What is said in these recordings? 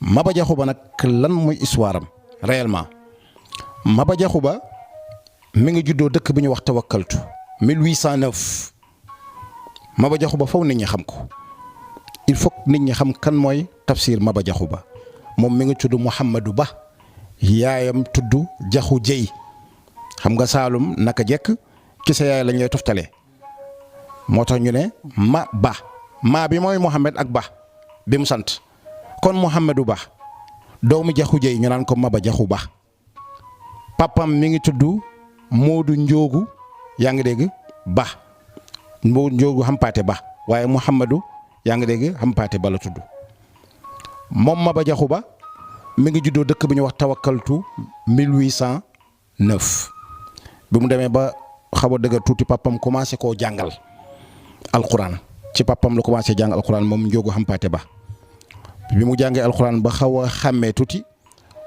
Maba Diakhou Ba nag lan mooy histoire am réellement Maba Diakhou Ba mi ngi juddoo dëkk bi ñu wax Tawakkaltu 1809 Maba Diakhou Ba faw nit ñi xam ko il faut nit ñi xam kan mooy Tafsir Maba Diakhou Ba moom mi ngi tudd Mouhamadou Ba yaayam tudd Diakhou Dieye xam nga Saalum naka jekk ci sa yaay lañ lay toftalee moo tax ñu ne ma ba maa bi mooy Mouhamed ak Ba bi mu sant kon Mouhamadou Ba doomu Diakhou Dieye ñu naan ko Maba Diakhou Ba papam mi ngi tudd Moodu Njoogu yaa ngi dégg Ba Moodu Njoogu Hampaate Ba waaye Mouhamadou yaa ngi dégg Hampaate Ba la tudd moom Maba Diakhou Ba mi ngi juddoo dëkk bi ñu wax Tawakkaltu 1809 bi mu demee ba xaw a dëgër tuuti papam commencé koo jàngal alquran ci papam la commencé jàng alquran moom Njoogu Hampaate Ba bi mu jàngee alquran ba xaw a xàmmee tuuti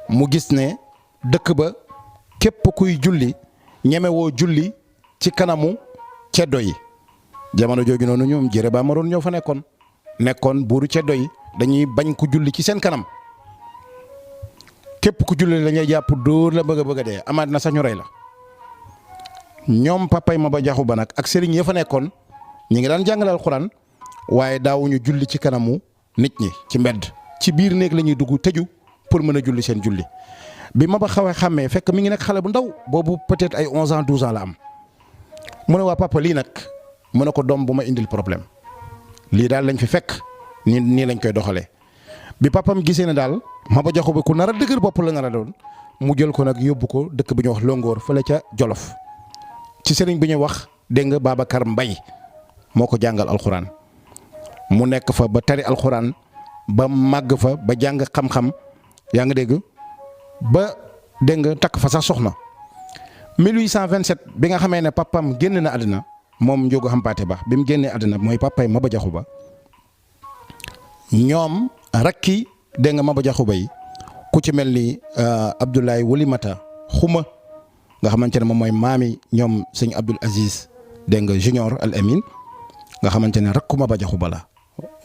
mu gis ne dëkk ba képp kuy julli ñemewoo julli ci kanamu ceddo yi jamono jooju noonu ñoom jërë ba ma doon ñoo fa nekkoon buuru ceddo yi dañuy bañ ku julli ci seen kanam képp ku julli dañuy jàpp dóor la bëgg a dee amaat na sax ñu rey la ñoom papay Maba Diakhou Ba nag ak sëriñ ya fa nekkoon ñi ngi daan jàngale alxuraan waaye daawuñu julli ci kanamu nit ñi ci mbedd ci biir néeg la ñuy dugg tëju pour mën a julli seen julli bi Maba xaw a xàmmee fekk mi ngi nekk xale bu ndaw boobu peut-être ay 11 ans 12 ans la am mu ne waa papa lii nag mu ne ko doom bu ma indil problème lii daal lañ fi fekk nii lañ koy doxalee bi papam gisee ne daal Maba Diakhou Ba ku nar a dëgër bopp la nar a doon mu jël ko nag yóbbu ko dëkk bi ñuy wax Longoor fële ca Jolof ci sëriñ bi ñuy wax dégg nga Babacar Mbay moo ko jàngal alxuraan mu nekk fa ba tari alxuraan ba màgg fa ba jàng xam-xam yaa ngi dégg ba dégg nga takk fa sax soxna 1827 bi nga xamee ne papam génn na àddina moom Njoogu Hampaate Ba bi mu génnee àddina mooy papay Maba Diakhou Ba ñoom rakki dégg nga Maba Diakhou Ba yi ku ci mel ni Abdoulaye Wulimata Xuma nga xamante ne moom mooy maami ñoom sëñ Abdoul Aziz dégg nga Junior Al Amin nga xamante ne rakku Maba Diakhou Ba la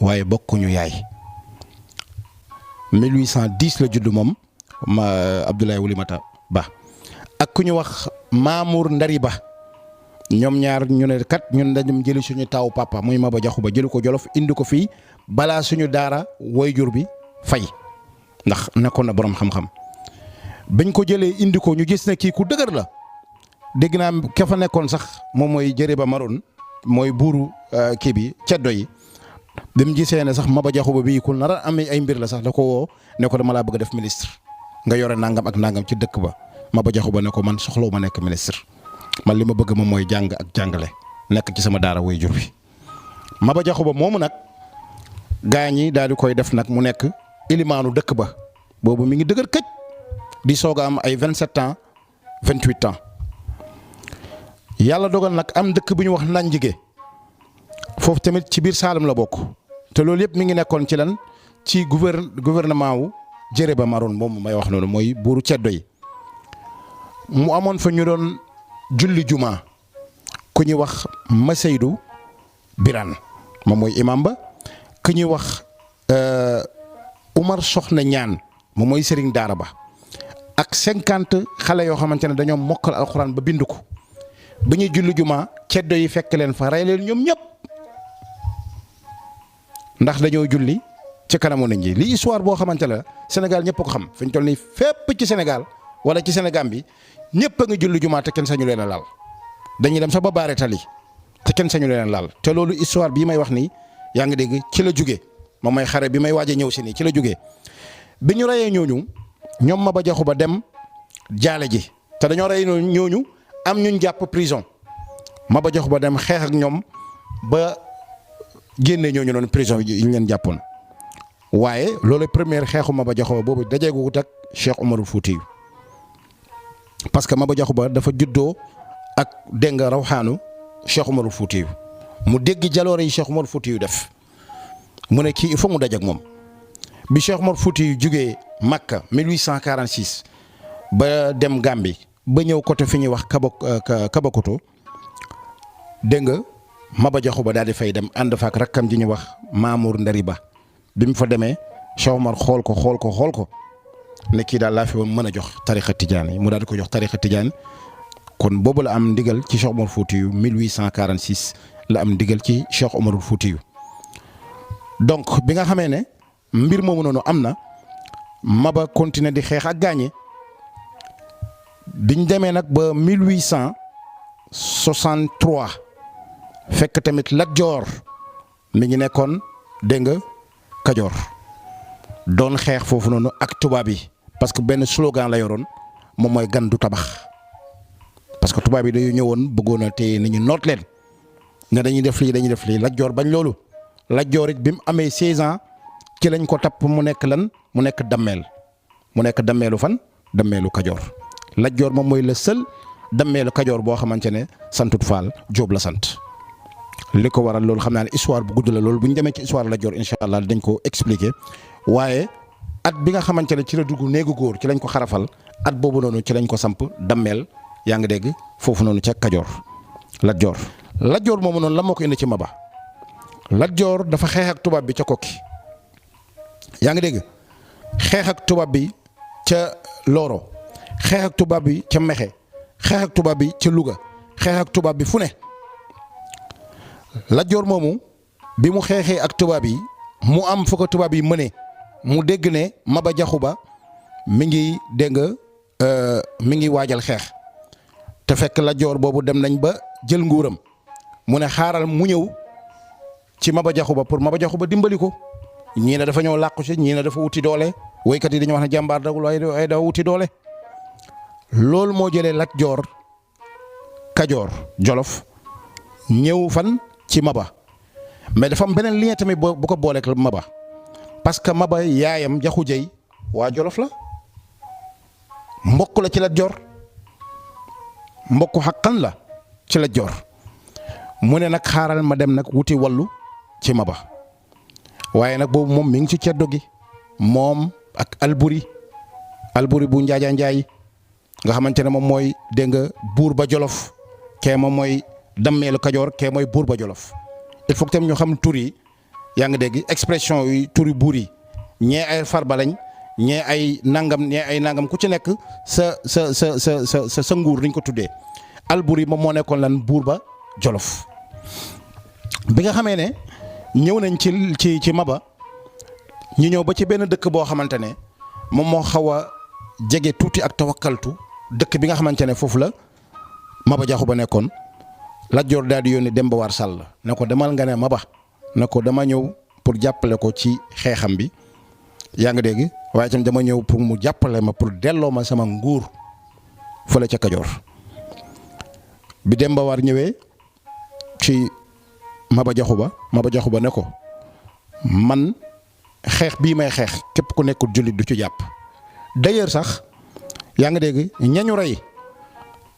waaye bokkuñu yaay 1810 la judd moom Abdoulaye Wulimata Ba ak ku ñu wax Mamour Ndari Ba ñoom ñaar ñu ne kat ñun dañu jëli suñu taaw papa muy Maba Diakhou Ba jëli ko Jolof indi ko fii balaa suñu daara woyjur bi fay ndax nekkoon na borom xam-xam bañ ko jëlee indi ko ñu gis ne kii ku dëgër la dégg naa ka fa nekkoon sax moom mooy jëre ba maroon mooy buuru kii bi ceddo yi bi mu gisee ne sax Maba Diakhou Ba bii ku nar a amee ay mbir la sax da ko woo ne ko dama laa bëgg a def ministre nga yore nangam ak nangam ci dëkk ba Maba Diakhou Ba ne ko man soxlawu ma nekk ministre man li ma bëgg moom mooy jàng ak jàngale nekk ci sama daara waajur bi Maba Diakhou Ba moomu nag gaa ñi daal di koy def nag mu nekk ilimaanu dëkk ba boobu mi ngi dëgër këj di soog a am ay 27 ans 28 ans yàlla dogal nag am dëkk bu ñu wax Nanjige foofu tamit ci biir Saalum la bokk te loolu yëpp mi ngi nekkoon ci lan ci gouvernement wu Jëre Ba Maroon moom may wax noonu mooy buuru ceddo yi mu amoon fa ñu doon julli juma ku ñuy wax Maseydou Birane moom mooy imam ba ku ñuy wax Umar Soxna Ñaan moom mooy sëriñ daara ba ak 50 xale yoo xamante ne dañoo mokkal alxuraan ba bind ko ba ñuy julli juma ceddo yi fekk leen fa rey leen ñoom ñëpp ndax dañoo julli ci kanamu nit ñi li histoire boo xamante la Sénégal ñëpp ko xam fi ñu toll nii fépp ci Sénégal wala ci Sénégal bi ñëpp a ngi julli juma te kenn sañu leen a laal dañuy dem sax ba baare tali te kenn sañu leen a laal te loolu histoire bii may wax nii yaa ngi dégg ci la jugee moom mooy xare bi may waaj a ñëw si nii ci la jugee bi ñu reyee ñooñu ñoom Maba Diakhou Ba dem jaale ji te dañoo rey ñooñu am ñun jàpp prison Maba Diakhou Ba dem xeex ak ñoom ba génne ñooñu noonu prison yi ñu leen jàppoon waaye loolu première xeexu Maba Diakhou Ba boobu dajeeguwut ak Cheikh Omarul Foutiyou parce que Maba Diakhou Ba dafa juddoo ak dégg nga rawxaanu Cheikh Omarul Foutiyou mu dégg jaloore yi Cheikh Omarul Foutiyou def mu ne kii il faut mu daje ak moom bi Cheikh Omarul Foutiyou jugee Makka 1846 ba dem Gambie ba ñëw côté fi ñuy wax Kabakoto dégg nga Maba Diakhou Ba daal di fay dem ànd fa ak rakkam ji ñuy wax Mamour Ndari Ba bi mu fa demee Cheikh Omar xool ko ne kii daal laa fi woon mën a jox tariqa Tidiane yi mu daal di ko jox tariqa Tidiane kon boobu la am ndigal ci Cheikh Omar Foutiyou 1846 la am ndigal ci Cheikh Omarul Foutiyou donc bi nga xamee ne mbir moomu noonu am na Maba continuer di xeex ak gaañe biñ demee nag ba 1863 fekk tamit Lat Joor mi ngi nekkoon dégg nga Kajoor doon xeex foofu noonu ak tubaab yi parce que benn slogan la yoroon moom mooy gan du tabax parce que tubaab yi dañu ñëwoon bëggoon a téye nit ñi noot leen ne dañuy def lii Lat Joor bañ loolu Lat Joor it bi mu amee 16 ans ci lañ ko tapp mu nekk lan mu nekk dammeel mu nekk dammeelu fan dammeelu Kajoor Lat Joor moom mooy le seul dammeelu Kajoor boo xamante ne santut Faal Jóob la sant li ko waral loolu xam naa ne histoire bu gudd la loolu bu ñu demee ci histoire Lat Joor incha allah dañ ko expliquer waaye at bi nga xamante ne ci la dugg néegu góor ci lañ ko xarafal at boobu noonu ci lañ ko samp dammeel yaa ngi dégg foofu noonu ca Kajoor Lat Joor moomu noonu la moo ko indi ci Maba Lat Joor dafa xeex ak tubaab bi ca Kokki yaa ngi dégg xeex ak tubaab bi ca Looro xeex ak tubaab bi ca Mexe xeex ak tubaab bi ca Louga xeex ak tubaab bi fu ne Lat Joor moomu bi mu xeexee ak tubaab yi mu am fu ko tubaab yi mëne mu dégg ne Maba Jaxu Ba mi ngi dégg nga mi ngi waajal xeex te fekk Lat Joor boobu dem nañ ba jël nguuram mu ne xaaral mu ñëw ci Maba Jaxu Ba pour Maba Jaxu Ba dimbali ko ñii ne dafa ñëw làqu si ñii ne dafa wuti doole woykat yi dañu wax ne jàmbaar dagul waaye dafa wuti doole loolu moo jëlee Lat Joor Kajoor Jolof ñëw fan ci Maba mais dafa am beneen lien tamit bu ko booleeg Maba parce que Maba yaayam Jaxu Jëy waa Jolof la mbokk la ci Lat Joor mbokku xaqan la ci Lat Joor mu ne nag xaaral ma dem nag wuti wallu ci Maba waaye nag boobu moom mi ngi ci ceddo gi moom ak Alburi bu Njaaja Njaay nga xamante ne moom mooy dégg nga buur ba Jolof kee moom mooy dammeelu Kajoor kee mooy buur ba Jolof il faut que tam ñu xam tur yi yaa ngi dégg expression yi turi buur yi ñee ay Farba lañ ñee ay nangam ku ci nekk sa nguur niñ ko tuddee Alburi moom moo nekkoon lan buur ba Jolof bi nga xamee ne ñëw nañ ci Maba ñu ñëw ba ci benn dëkk boo xamante ne moom moo xaw a jege tuuti ak Tawakkaltu dëkk bi nga xamante ne foofu la Maba Jaxu Ba nekkoon Lat Joor daal di yónni Demba War Sall ne ko demal nga ne Maba ne ko dama ñëw pour jàppale ko ci xeexam bi yaa ngi dégg waaye tam dama ñëw pour mu jàppale ma pour delloo ma sama nguur fële ca Kajoor bi Demba War ñëwee ci Maba Jaxu Ba ne ko man xeex bii may xeex képp ku nekkul jullit du ci jàpp d'ailleurs sax yaa ngi dégg ñañu rey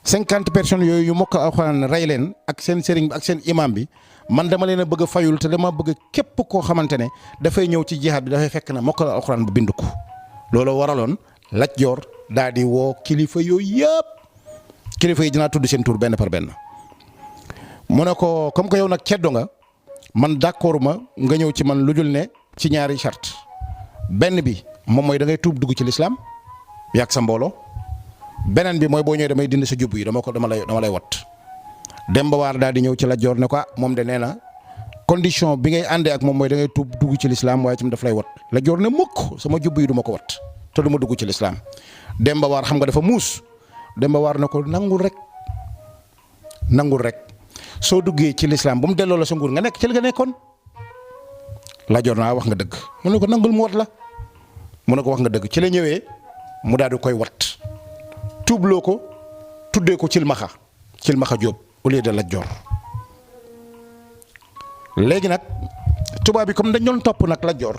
50 personnes yooyu yu mokk alxuraan rey leen ak seen sëriñ bi ak seen imam bi man dama leen a bëgg a fayul te dama bëgg képp koo xamante ne dafay ñëw ci jihaad bi dafay fekk na mokkal alxuraan bu bind ko loolu waraloon Lat Joor daal di woo kilifa yooyu yëpp kilifa yi dinaa tudd seen tur benn par benn mu ne ko comme que yow nag ceddo nga man d'accord ma nga ñëw ci man lu dul ne ci ñaari charte benn bi moom mooy da ngay tuub dugg ci lislaam yàgg sa mbooloo beneen bi mooy boo ñëwee damay dindi sa jubb yi dama lay wat Demba War daal di ñëw ci Lat Joor ne ko moom de nee na condition bi ngay àndee ak moom mooy da ngay tuub dugg ci lislaam waaye tam daf lay wat Lat Joor ne mukk sama jubb yi du ma ko wat te du ma dugg ci lislaam Demba War xam nga dafa muus Demba War ne ko nangul rek soo duggee ci lislaam bu mu delloo la sa nguur nga nekk ci li nga nekkoon Lat Joor naa wax nga dëgg mu ne ko nangul mu wat la mu ne ko wax nga dëgg ci la ñëwee mu daal di koy wat tuubloo ko tuddee ko Cilmaxa Jóob au lieu de Lat Joor léegi nag tubaab bi comme dañ doon topp nag Lat Joor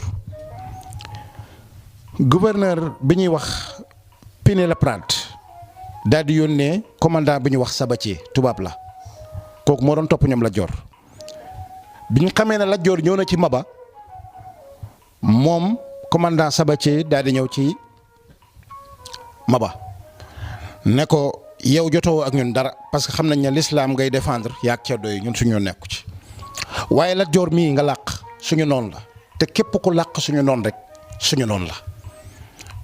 gouverneur bi ñuy wax Pinet-Laprade daal di yónnee commandant bi ñuy wax Sabatier tubaab la kooku moo doon topp ñoom Lat Joor bi ñu xamee ne Lat Joor ñëw na ci Maba moom commandant Sabatier daal di ñëw ci Maba ne ko yow jotoo ak ñun dara parce que xam nañ ne l'islam ngay défendre yaa ak ceddo yi ñun suñu nekku ci waaye Lat Joor mii nga làq suñu noon la te képp ku làq suñu noon rek suñu noonu la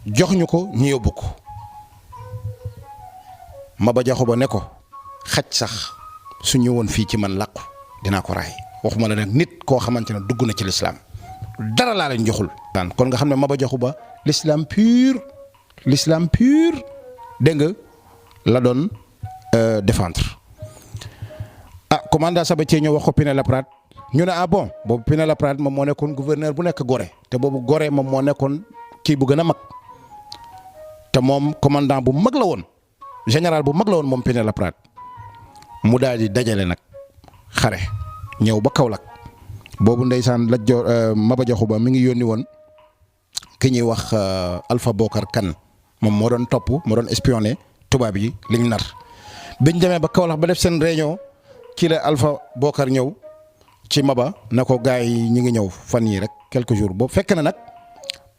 jox ñu ko ñu yóbbu ko Maba Jaxu Ba ne ko xaj sax su ñëwoon fii ci man làqu dinaa ko raay waxuma la nag nit koo xamante ne dugg na ci lislaam dara laa leen joxul. kon nga xam ne Maba Jaxu Ba l'islam pur dégg nga la doon défendre commandant Sabatier ñëw wax ko Pinet-Laprade ñu ne bon boobu Pinet-Laprade moom moo nekkoon gouverneur bu nekk Gorée te boobu Gorée moom moo nekkoon kii bu gën a mag te moom commandant bu mag la woon général bu mag la woon moom Pinet-Laprade mu daal di dajale nag xare ñëw ba Kaolack boobu ndeysaan Lat Joor Maba Jaxu Ba mi ngi yónni woon ki ñuy wax Alpha Bokar Kane moom moo doon topp moo doon espionné tubaab yi liñ nar biñ demee ba Kaolack ba def seen réunion ci la Alpha Bokar ñëw ci Maba na ko gars yi ñi ngi ñëw fan yii rek quelques jours boobu fekk na nag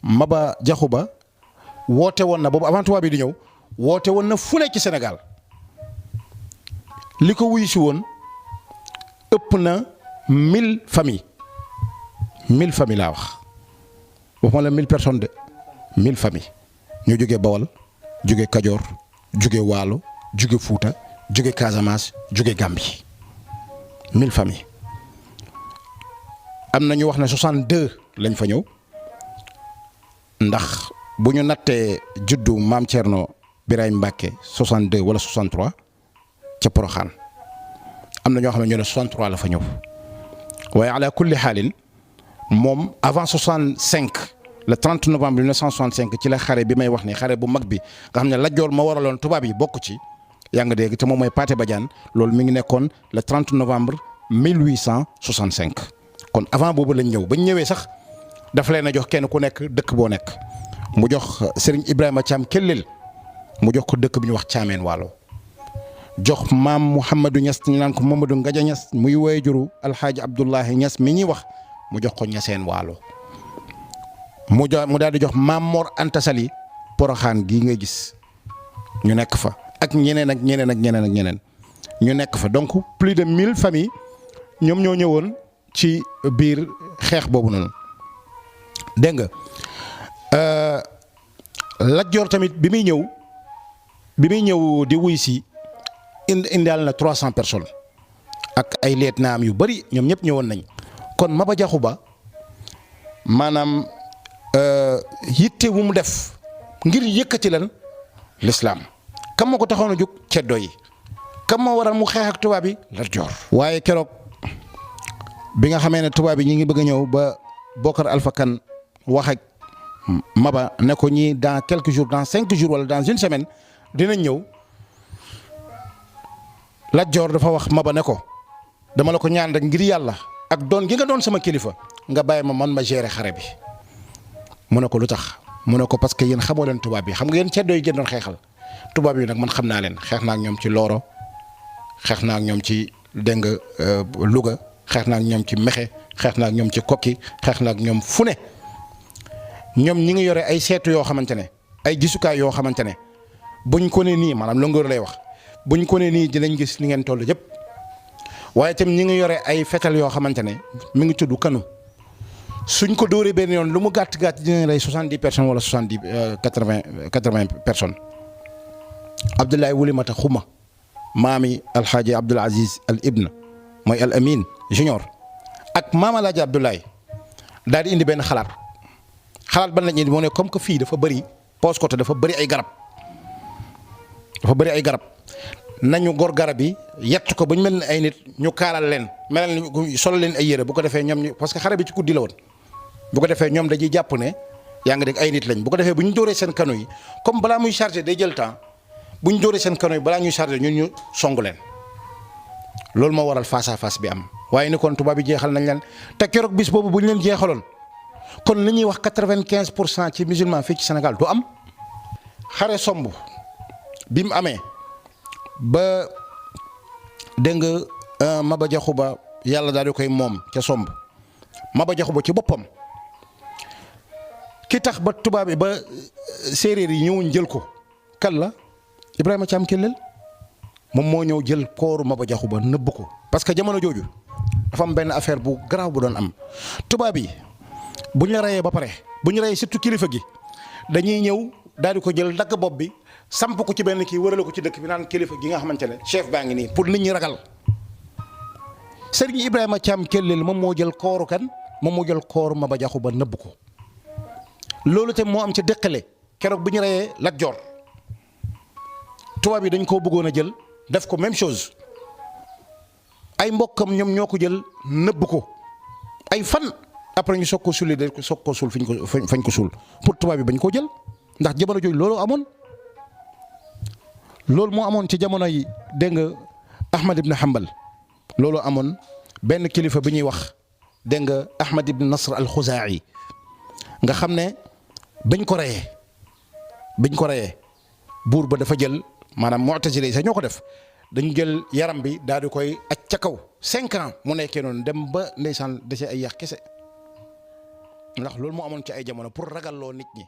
Maba Jaxu Ba woote woon na boobu avant tubaab yi di ñëw woote woon na fu ne ci Sénégal li ko wuyu si woon ëpp na 1000 familles laa wax waxuma la 1000 personnes de 1000 familles ñu jógee Bawol jógee Kajoor jógee Waalo jóge Fuuta jóge Casamance jóge Gambie 1000 familles am na ñu wax ne 62 lañ fa ñëw ndax bu ñu nattee juddu maam Thierno Birahim Mbacke 62 wala 63 ca Porokhane am na ñoo xam ne ñu ne 63 la fa ñëw waaye ala kulli xaalin moom avant 65 le 30 novembre 1965 ci la xare bi may wax ni xare bu mag bi nga xam ne Lat Joor ma waraloon tubaab yi bokk ci yaa nga dégg te moom mooy Pathé Badiane loolu mi ngi nekkoon le 30 novembre 1865 kon avant boobu lañ ñëw bañ ñëwee sax dafa leen a jox kenn ku nekk dëkk boo nekk mu jox Serigne Ibrahima Thiam Kellel mu jox ko dëkk bi ñu wax Thiamène Waalo jox maam Mouhamadou Niass ñu naan ko Mamadou Ngaja Niass muy waajuru Alxaaji Abdoulahi Niass mi ñuy wax mu jox ko Niassène Waalo mu daal di jox maam Mor Anta Sali Porokhane gii nga gis ñu nekk fa ak ñeneen ñu nekk fa donc plus de 1000 familles ñoom ñoo ñëwoon ci biir xeex boobu noonu dégg nga Lat Joor tamit bi muy ñëw di wuy si indaal na 300 personnes ak ay lieutenant yu bari ñoom ñëpp ñëwoon nañ kon Maba Jaxu Ba maanaam yitte wu mu def ngir yëkkati lan l'islam kam moo ko taxoon a jóg ceddo yi kam moo waral mu xeex ak tubaab yi Lat Joor waaye keroog bi nga xamee ne tubaab yi ñi ngi bëgg a ñëw ba Bokar Alpha Kane wax ak Maba ne ko ñii dans quelques jours dans 5 jours wala dans une semaine dinañ ñëw Lat Joor dafa wax Maba ne ko dama la ko ñaan rek ngir yàlla ak doon gi nga doon sama kilifa nga bàyyi ma man ma gérer xare bi mu ne ko lu tax mu ne ko parce que yéen xamoo leen tubaab yi xam nga yéen ceddo yi gën doon xeexal tubaab yi nag man xam naa leen xeex naa ak ñoom ci Looro xeex naa ak ñoom ci dégg nga Louga xeex naa ak ñoom ci Mexe xeex naa ak ñoom ci Kokki xeex naa ak ñoom fu ne ñoom ñi ngi yore ay seetu yoo xamante ne ay gisukaay yoo xamante ne buñ ko ne nii maanaam longoor lay wax buñ ko ne nii dinañ gis ni ngeen toll yëpp waaye itam ñi ngi yore ay fetal yoo xamante ne mi ngi tudd kanu suñ ko dóoree benn yoon lu mu gàtt gàtt dinañ rey 70 personnes wala 80 personnes. Abdoulaye Wulimata Xuma maami Alxaaji Abdoul Aziz Al Ibn mooy Al Amin Junior ak maam Alaaji Abdoulaye daal di indi benn xalaat ban lañ indi moo ne comme que fii dafa bëri Paoskoto dafa bëri ay garab nañu gor garab yi yett ko ba ñu mel ni ay nit ñu kaalal leen melal ni sol leen ay yére bu ko defee ñoom ñu parce que xare bi ci guddi la woon bu ko defee ñoom dañuy jàpp ne yaa ngi dégg ay nit lañ bu ko defee bu ñu dóoree seen kanu yi comme balaa muy chargé day jël temps bu ñu dóoree seen kanu yi balaa ñuy chargé ñun ñu songu leen loolu moo waral face à face bi am waaye ni kon tubaab bi jeexal nañ leen te keroog bis boobu bu ñu leen jeexaloon kon li ñuy wax 95% ci musulman fii ci Sénégal du am. xare somb bi mu amee ba dégg nga Maba Jaxu Ba yàlla daal di koy moom ca somb Maba Jaxu Ba ci boppam ki tax ba tubaab bi ba séeréer yi ñëwuñ jël ko kan la Ibrahima Thiam Kellel moom moo ñëw jël kooru Maba Jaxu Ba nëbb ko parce que jamono jooju dafa am benn affaire bu garaaw bu doon am tubaab yi buñ la reyee ba pare bu ñu reyee surtout kilifa gi dañuy ñëw daal di ko jël dagg bopp bi samp ko ci benn kii wërale ko ci dëkk bi naan kilifa gi nga xamante ne chef baa ngi nii pour nit ñi ragal. Serigne Ibrahima Thiam Kellel moom moo jël kooru kan moom moo jël kooru Maba Jaxu Ba nëbb ko loolu te moo am ci dëkkale keroog bu ñu reyee Lat Joor tubaab yi dañ koo bëggoon a jël def ko même chose ay mbokkam ñoom ñoo ko jël nëbb ko ay fan après ñu soog ko sulli de soog ko suul fañ ko suul pour tubaab yi bañ koo jël ndax jamono jooju loolu amoon loolu moo amoon ci jamono yi dégg nga Ahmad ibn Hanbal loolu amoon benn kilifa bi ñuy wax dégg nga Ahmad ibn Nasr al-Khuzaa'i nga xam ne bañ ko reyee buur ba dafa jël maanaam mu'tazile yi sax ñoo ko def dañu jël yaram bi daal di koy aj ca kaw 5 ans mu nekkee noonu dem ba ndeysaan dese ay yàq kese ndax loolu moo amoon ci ay jamono pour ragalloo nit ñi.